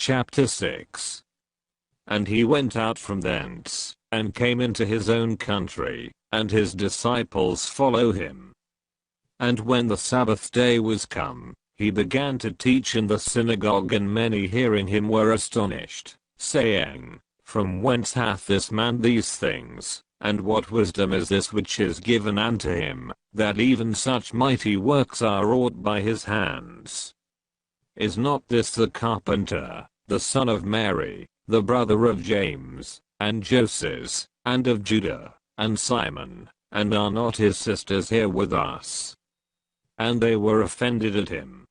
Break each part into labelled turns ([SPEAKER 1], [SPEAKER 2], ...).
[SPEAKER 1] Chapter 6. And he went out from thence, and came into his own country, and his disciples follow him. And when the Sabbath day was come, he began to teach in the synagogue, and many hearing him were astonished, saying, From whence hath this man these things? And what wisdom is this which is given unto him, that even such mighty works are wrought by his hands? Is not this the carpenter, the son of Mary, the brother of James, and Joses, and of Judah, and Simon, and are not his sisters here with us? And they were offended at him.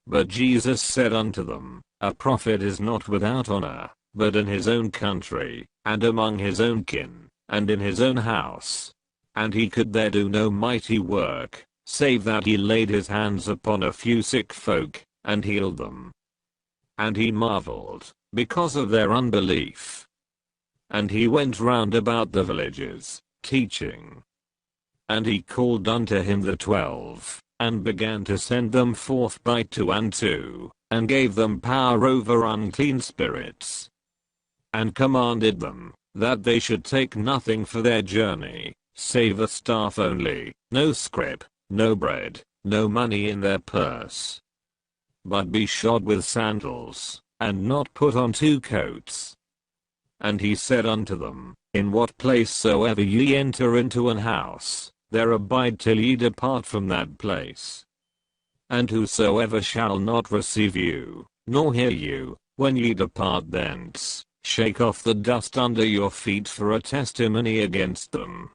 [SPEAKER 1] But Jesus said unto them, A prophet is not without honor, but in his own country, and among his own kin, and in his own house. And he could there do no mighty work, save that he laid his hands upon a few sick folk, and healed them. And he marveled, because of their unbelief. And he went round about the villages, teaching. And he called unto him the 12, and began to send them forth by 2 and 2, and gave them power over unclean spirits. And commanded them, that they should take nothing for their journey, save a staff only, no scrip, no bread, no money in their purse. But be shod with sandals, and not put on 2 coats. And he said unto them, In what place soever ye enter into an house, there abide till ye depart from that place. And whosoever shall not receive you, nor hear you, when ye depart thence, shake off the dust under your feet for a testimony against them.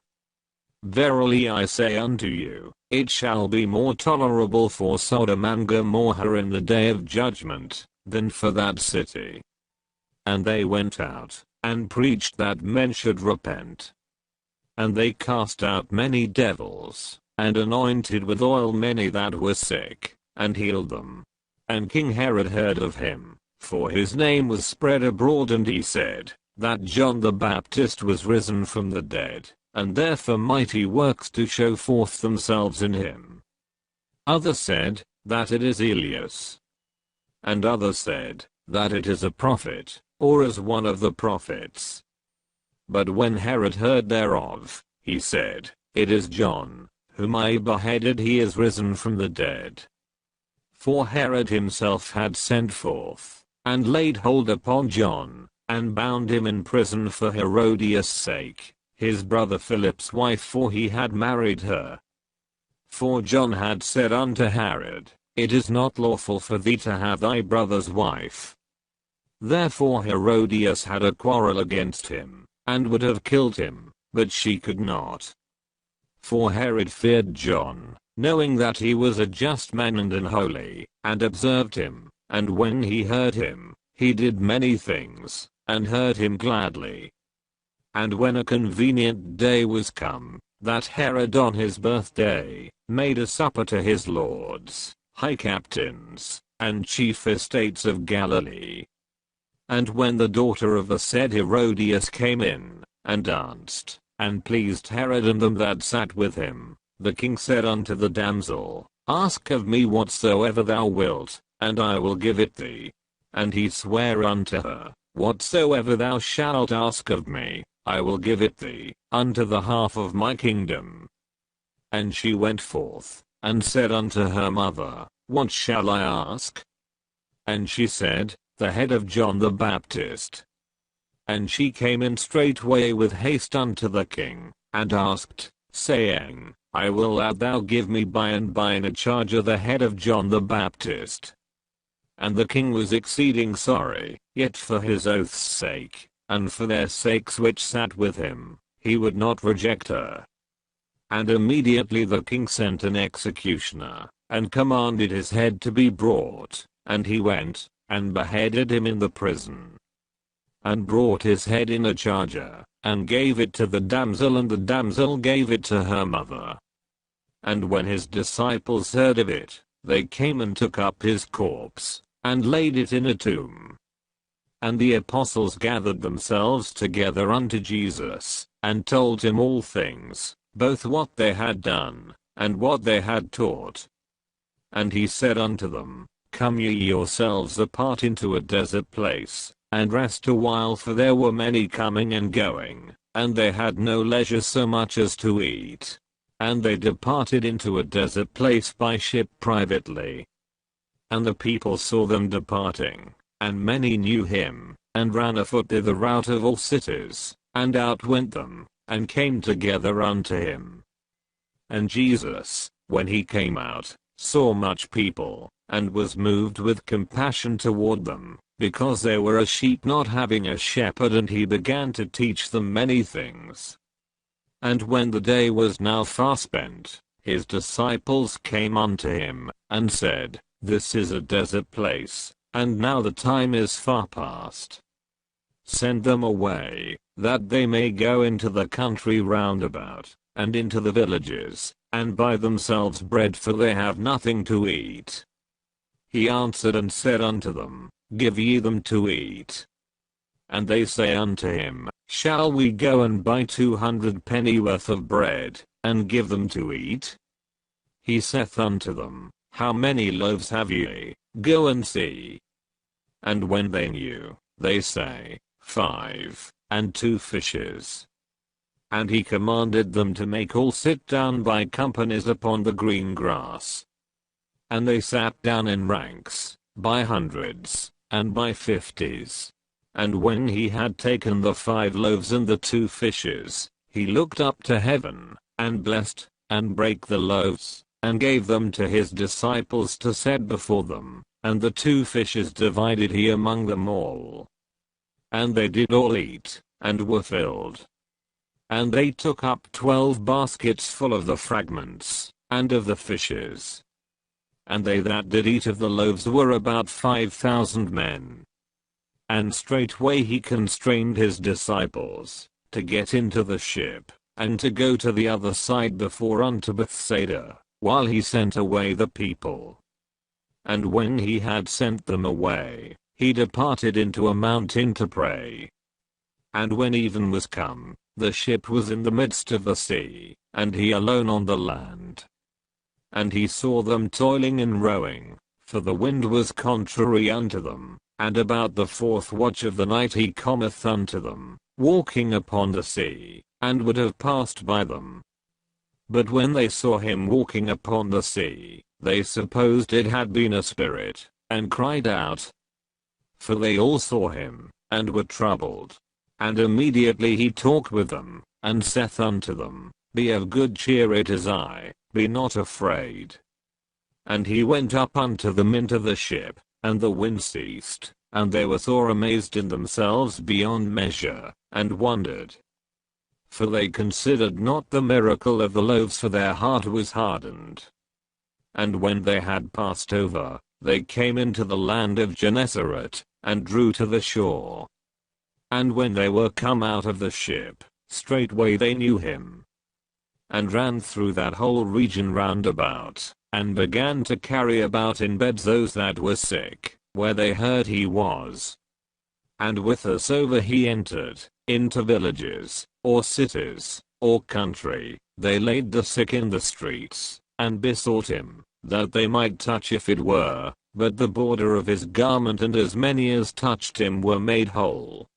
[SPEAKER 1] Verily I say unto you, it shall be more tolerable for Sodom and Gomorrah in the day of judgment, than for that city. And they went out, and preached that men should repent. And they cast out many devils, and anointed with oil many that were sick, and healed them. And King Herod heard of him, for his name was spread abroad, and he said, that John the Baptist was risen from the dead, and therefore mighty works do show forth themselves in him. Others said, that it is Elias. And others said, that it is a prophet, or as one of the prophets. But when Herod heard thereof, he said, It is John, whom I beheaded. He is risen from the dead. For Herod himself had sent forth, and laid hold upon John, and bound him in prison for Herodias' sake, his brother Philip's wife, for he had married her. For John had said unto Herod, It is not lawful for thee to have thy brother's wife. Therefore Herodias had a quarrel against him, and would have killed him, but she could not. For Herod feared John, knowing that he was a just man and an holy, and observed him, and when he heard him, he did many things, and heard him gladly. And when a convenient day was come, that Herod on his birthday, made a supper to his lords, high captains, and chief estates of Galilee. And when the daughter of the said Herodias came in, and danced, and pleased Herod and them that sat with him, the king said unto the damsel, Ask of me whatsoever thou wilt, and I will give it thee. And he sware unto her, Whatsoever thou shalt ask of me, I will give it thee, unto the half of my kingdom. And she went forth, and said unto her mother, What shall I ask? And she said, The head of John the Baptist. And she came in straightway with haste unto the king, and asked, saying, I will that thou give me by and by in a charger the head of John the Baptist. And the king was exceeding sorry, yet for his oath's sake, and for their sakes which sat with him, he would not reject her. And immediately the king sent an executioner, and commanded his head to be brought, and he went, and beheaded him in the prison. And brought his head in a charger, and gave it to the damsel, and the damsel gave it to her mother. And when his disciples heard of it, they came and took up his corpse, and laid it in a tomb. And the apostles gathered themselves together unto Jesus, and told him all things, both what they had done, and what they had taught. And he said unto them, Come ye yourselves apart into a desert place, and rest a while, for there were many coming and going, and they had no leisure so much as to eat. And they departed into a desert place by ship privately. And the people saw them departing, and many knew him, and ran afoot thither out of all cities, and outwent them, and came together unto him. And Jesus, when he came out, saw much people, and was moved with compassion toward them, because they were as sheep not having a shepherd, and he began to teach them many things. And when the day was now far spent, his disciples came unto him, and said, This is a desert place, and now the time is far past. Send them away, that they may go into the country round about, and into the villages, and buy themselves bread, for they have nothing to eat. He answered and said unto them, Give ye them to eat. And they say unto him, Shall we go and buy 200 pennyworth of bread, and give them to eat? He saith unto them, How many loaves have ye? Go and see. And when they knew, they say, 5, and 2 fishes. And he commanded them to make all sit down by companies upon the green grass. And they sat down in ranks, by hundreds, and by 50s. And when he had taken the 5 loaves and the 2 fishes, he looked up to heaven, and blessed, and brake the loaves, and gave them to his disciples to set before them, and the 2 fishes divided he among them all. And they did all eat, and were filled. And they took up 12 baskets full of the fragments, and of the fishes. And they that did eat of the loaves were about 5,000 men. And straightway he constrained his disciples, to get into the ship, and to go to the other side before unto Bethsaida, while he sent away the people. And when he had sent them away, he departed into a mountain to pray. And when even was come, the ship was in the midst of the sea, and he alone on the land. And he saw them toiling and rowing, for the wind was contrary unto them, and about the 4th watch of the night he cometh unto them, walking upon the sea, and would have passed by them. But when they saw him walking upon the sea, they supposed it had been a spirit, and cried out. For they all saw him, and were troubled. And immediately he talked with them, and saith unto them, Be of good cheer, it is I, be not afraid. And he went up unto them into the ship, and the wind ceased, and they were sore amazed in themselves beyond measure, and wondered. For they considered not the miracle of the loaves, for their heart was hardened. And when they had passed over, they came into the land of Gennesaret, and drew to the shore. And when they were come out of the ship, straightway they knew him, and ran through that whole region round about, and began to carry about in beds those that were sick, where they heard he was. And whithersoever he entered, into villages, or cities, or country, they laid the sick in the streets, and besought him, that they might touch if it were, but the border of his garment, and as many as touched him were made whole.